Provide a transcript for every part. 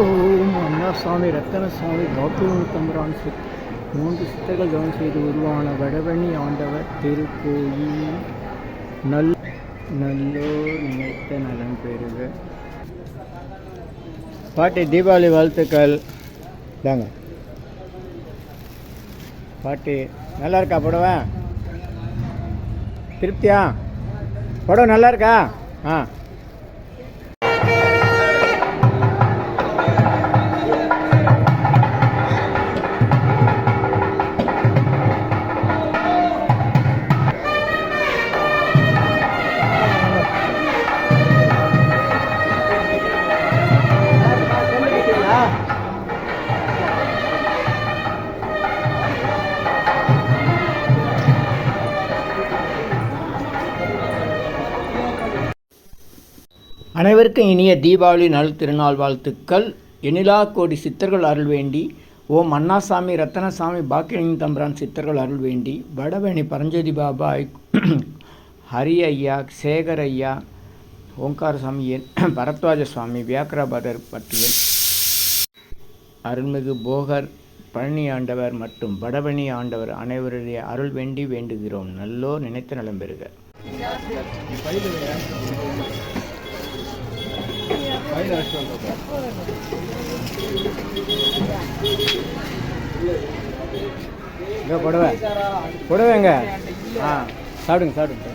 ஓம் அண்ணாசாமி ரத்தனசாமி பாக்கியம் தம்பரான் மூன்று சித்தர்கள் கவனம் செய்து உருவான வடபழனி ஆண்டவர் திருக்கோயில் நல்லோர் நினைத்த நலம் பெறுக. பாட்டி தீபாவளி வாழ்த்துக்கள் தாங்க. பாட்டி நல்லா இருக்கா புடவை? திருப்தியா? புடவை நல்லா இருக்கா? ஆ அனைவருக்கும் இனிய தீபாவளி நல் திருநாள் வாழ்த்துக்கள். எனிலா கோடி சித்தர்கள் அருள் வேண்டி ஓம் அண்ணாசாமி ரத்தனசாமி பாக்கியம் தம்பரான் சித்தர்கள் அருள் வேண்டி வடபழனி பரஞ்சோதி பாபா, ஹரி ஐயா, சேகர் ஐயா, ஓங்காரசாமி, பரத்வாஜ சுவாமி, வியாக்கிரபாதர் பட்டியல், அருள்மிகு போகர், பழனி ஆண்டவர் மற்றும் வடபழனி ஆண்டவர் அனைவருடைய அருள் வேண்டி வேண்டுகிறோம். நல்லோ நினைத்த நலம் பெறுக. புடவைங்க. ஆ சாப்பிடுங்க சாப்பிடுங்க.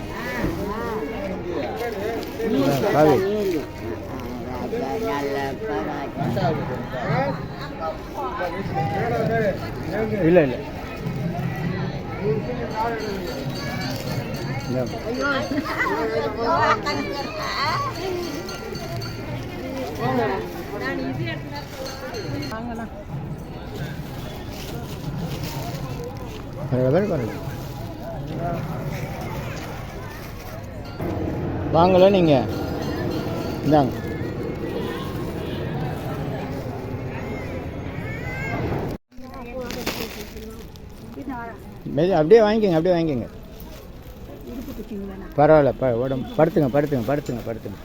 இல்லை இல்லை வாங்கல நீங்க இந்தாங்க. அப்படியே வாங்கிக்கோங்க, அப்படியே வாங்கிக்கோங்க. பரவாயில்ல, உடம்பு படுத்துங்க படுத்துங்க படுத்துங்க படுத்துங்க.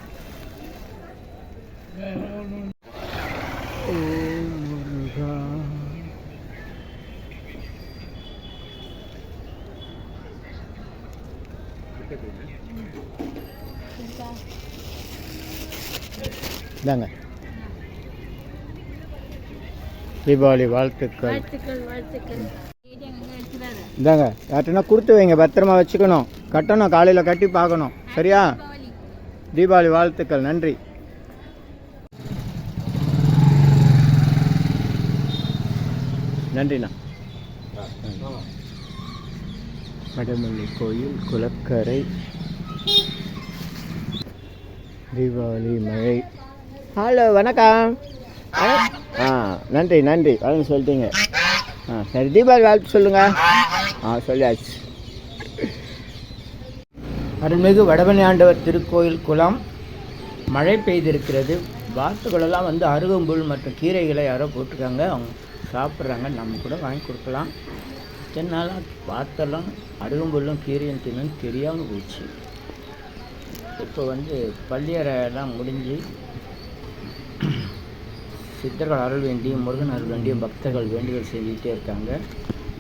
இந்தாங்க தீபாவளி வாழ்த்துக்கள். இந்தாங்க யார்ட்டுனா கொடுத்து வைங்க, பத்திரமா வச்சுக்கணும், கட்டணும், காலையில் கட்டி பார்க்கணும். சரியா? தீபாவளி வாழ்த்துக்கள். நன்றி. நன்றிண்ணா. வடமல்லி கோயில் குளக்கரை தீபாவளி மழை. ஹலோ வணக்கம். நன்றி நன்றி வளர்ந்து சொல்லிட்டீங்க. சரி தீபாவளி வாழ்த்து சொல்லுங்கள். சொல்லியாச்சு. அருள்மிகு வடபழனி ஆண்டவர் திருக்கோயில் குளம் மழை பெய்திருக்கிறது. வாத்துக்களெல்லாம் வந்து அருகம்புல் மற்றும் கீரைகளை யாரோ போட்டிருக்காங்க, அவங்க சாப்பிட்றாங்க. நம்ம கூட வாங்கி கொடுக்கலாம். இத்தனை நாளாக வாத்தெல்லாம் அருகம்புல்லும் கீரையும் தின்னு தெரியாமல் போச்சு. இப்போ வந்து பள்ளியறையெல்லாம் முடிஞ்சு சித்தர்கள் அருள் வேண்டி, முருகன் அருள் வேண்டிய பக்தர்கள் வேண்டுதல் செஞ்சுக்கிட்டே இருக்காங்க.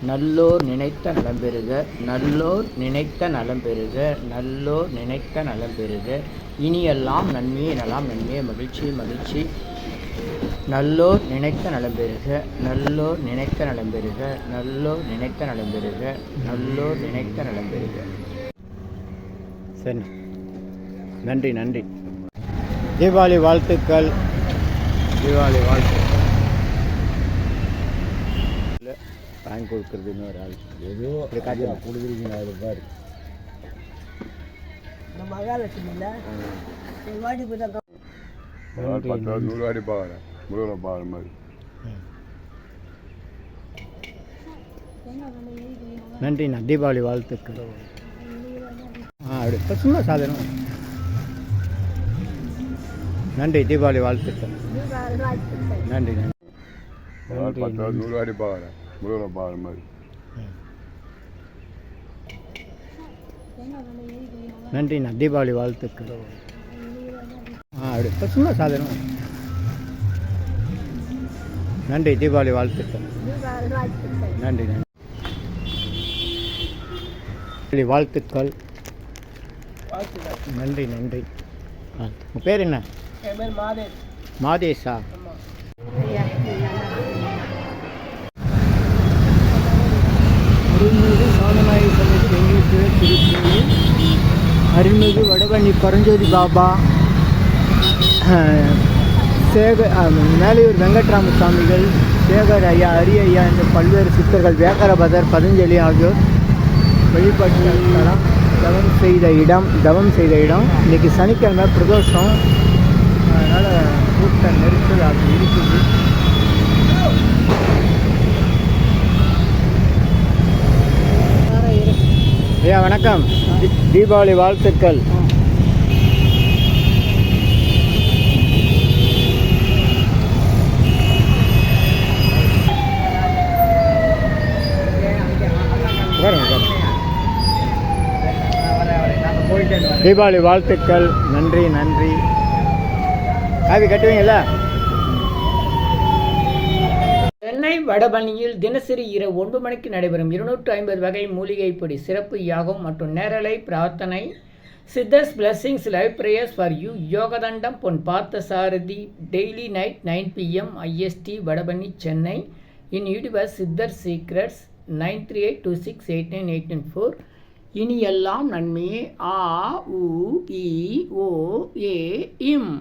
நல்லோர் நினைத்த நலம் பெறுக, நல்லோர் நினைத்த நலம் பெறுக, நல்லோர் நினைத்த நலம் பெறுக. இனியெல்லாம் நன்மையே நலாம் நன்மையே மகிழ்ச்சி மகிழ்ச்சி. நல்லோர் நினைத்த நலம் பெறுக, நல்லோர் நினைத்த நலம் பெறுக, நல்லோர் நினைத்த நலம் பெறுக, நல்லோர் நினைத்த நலம் பெறுக. சரி, நன்றி நன்றி. தீபாவளி வாழ்த்துக்கள். தீபாவளி வாழ்த்துக்கள். வாங்கி கொடுக்குறது இன்னொரு ஆள் ஏதோ கொடுக்குறீங்க. அது பாரு மகாலட்சுமியில் 100 வாடி பார்க்குறேன் முருகனை பார்க்குற மாதிரி. நன்றிண்ணா. தீபாவளி வாழ்த்துக்கள். அப்படி சும்மா சாதாரணம். நன்றி. தீபாவளி வாழ்த்துக்கள். நன்றி நன்றி. 100 வாடி பார்க்குறேன் முருகனை பார்க்குற மாதிரி. நன்றிண்ணா. தீபாவளி வாழ்த்துக்கள். அப்படி சும்மா சாதாரணம். நன்றி. தீபாவளி வாழ்த்துக்கள். நன்றி நன்றி. வாழ்த்துக்கள். நன்றி நன்றி. உங்கள் பேர் என்ன? என் பேர் மாதேஷ். மாதேஷா? அருள்மிகு சோனமாயி சமேத வெங்கடேஸ்வரர் திருக்கோயில், அருள்மிகு வடபழனி பரஞ்சோதி பாபா, மேலையூர் வெங்கட்ராம சுவாமிகள், சேகர் ஐயா, அரி ஐயா என்ற பல்வேறு சித்தர்கள், வியாக்கரபதர், பதஞ்சலி ஆகியோர் வழிபாட்டு தலம், தவம் செய்த இடம். இன்றைக்கி சனிக்கிழமை பிரதோஷம், அதனால் கூட்ட நெரிசல் அப்படி இருக்குது. ஐயா வணக்கம். தீபாவளி வாழ்த்துக்கள். தீபாவளி வாழ்த்துக்கள். நன்றி நன்றி. காவி கட்டுவீங்களா? சென்னை வடபழனியில் தினசரி இரவு 9 மணிக்கு நடைபெறும் 250 வகை மூலிகை பொடி சிறப்பு யாகம் மற்றும் நேரலை பிரார்த்தனை, Siddhars blessings live prayers for you, யோகதண்டம் Pon Parthasarathy, daily night 9 PM IST Vadapalani Chennai. In YouTuber Siddhar secrets 9382689894. இனி எல்லாம் நன்மையே. ஆ உ இ ஓ ஏ இம்.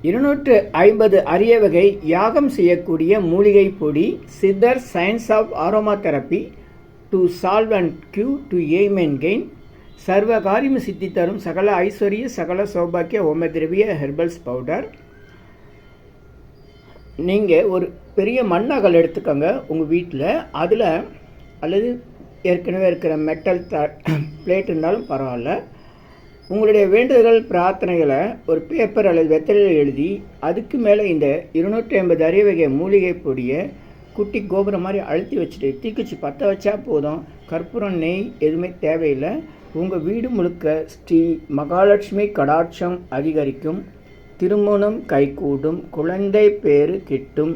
250 அரிய வகை யாகம் செய்யக்கூடிய மூலிகை பொடி, சித்தர் science of aromatherapy to solve and cue to aim and gain, சர்வ காரியம் சித்தி தரும் சகல ஐஸ்வர்ய சகல சௌபாக்கிய ஓமதிரவிய ஹெர்பல்ஸ் பவுடர். நீங்கள் ஒரு பெரிய மண்ணகல் எடுத்துக்கோங்க உங்கள் வீட்டில். அதில் அல்லது ஏற்கனவே இருக்கிற மெட்டல் பிளேட் இருந்தாலும் பரவாயில்ல, உங்களுடைய வேண்டுதல்கள் பிரார்த்தனைகளை ஒரு பேப்பர் அல்லது வெத்தலையில் எழுதி அதுக்கு மேலே இந்த 250 அரிய வகை மூலிகை பொடியை குட்டி கோபுரம் மாதிரி அழுத்தி வச்சுட்டு தீக்குச்சி பற்ற வச்சா போதும். கற்பூரம், நெய் எதுவுமே தேவையில்லை. உங்கள் வீடு முழுக்க ஸ்ரீ மகாலட்சுமி கடாட்சம் அதிகரிக்கும், திருமணம் கைகூடும், குழந்தை பேறு கிட்டும்,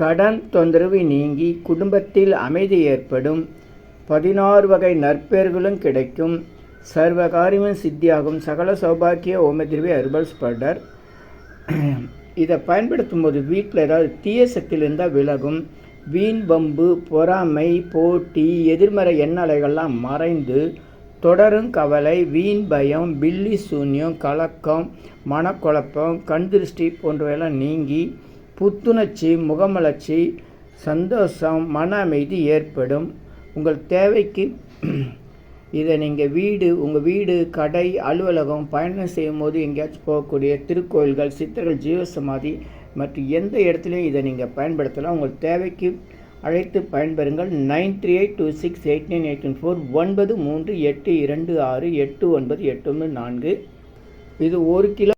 கடன் தொந்தரவு நீங்கி குடும்பத்தில் அமைதி ஏற்படும், 16 வகை நற்பெயர்களும் கிடைக்கும், சர்வகாரியமும் சித்தியாகும் சகல சௌபாக்கிய ஓமதிரவி ஹெர்பல்ஸ் பவுடர். இதை பயன்படுத்தும் போது வீட்டில் ஏதாவது தீய சக்தியில் இருந்தால் விலகும். வீண் வம்பு, பொறாமை, போட்டி, எதிர்மறை எண்ணலைகள்லாம் மறைந்து தொடரும் கவலை, வீண் பயம், பில்லி சூன்யம், கலக்கம், மனக்குழப்பம், கண் திருஷ்டி போன்றவையெல்லாம் நீங்கி புத்துணர்ச்சி, முகமலர்ச்சி, சந்தோஷம், மன அமைதி ஏற்படும். உங்கள் தேவைக்கு இதை நீங்கள் உங்கள் வீடு, கடை, அலுவலகம், பயணம் செய்யும் போது எங்கேயாச்சும் போகக்கூடிய திருக்கோயில்கள், சித்தர்கள் ஜீவசமாதி மற்றும் எந்த இடத்துலையும் இதை நீங்கள் பயன்படுத்தலாம். உங்கள் தேவைக்கு அழைத்து பயன்பெறுங்கள். 9382689894 9382689894. இது 1 கிலோ